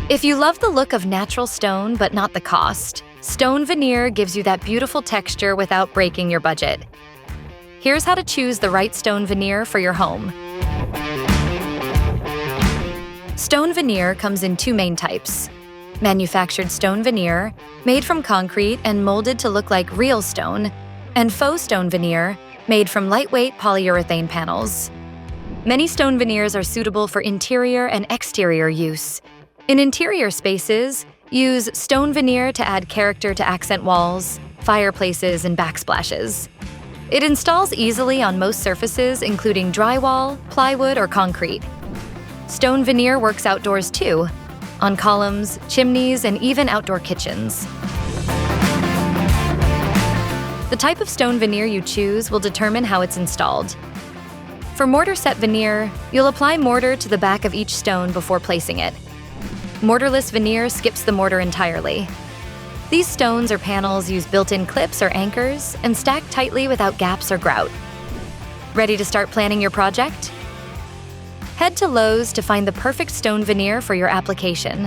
If you love the look of natural stone but not the cost, stone veneer gives you that beautiful texture without breaking your budget. Here's how to choose the right stone veneer for your home. Stone veneer comes in two main types: manufactured stone veneer, made from concrete and molded to look like real stone, and faux stone veneer, made from lightweight polyurethane panels. Many stone veneers are suitable for interior and exterior use. In interior spaces, use stone veneer to add character to accent walls, fireplaces, and backsplashes. It installs easily on most surfaces, including drywall, plywood, or concrete. Stone veneer works outdoors too, on columns, chimneys, and even outdoor kitchens. The type of stone veneer you choose will determine how it's installed. For mortar set veneer, you'll apply mortar to the back of each stone before placing it. Mortarless veneer skips the mortar entirely. These stones or panels use built-in clips or anchors and stack tightly without gaps or grout. Ready to start planning your project? Head to Lowe's to find the perfect stone veneer for your application.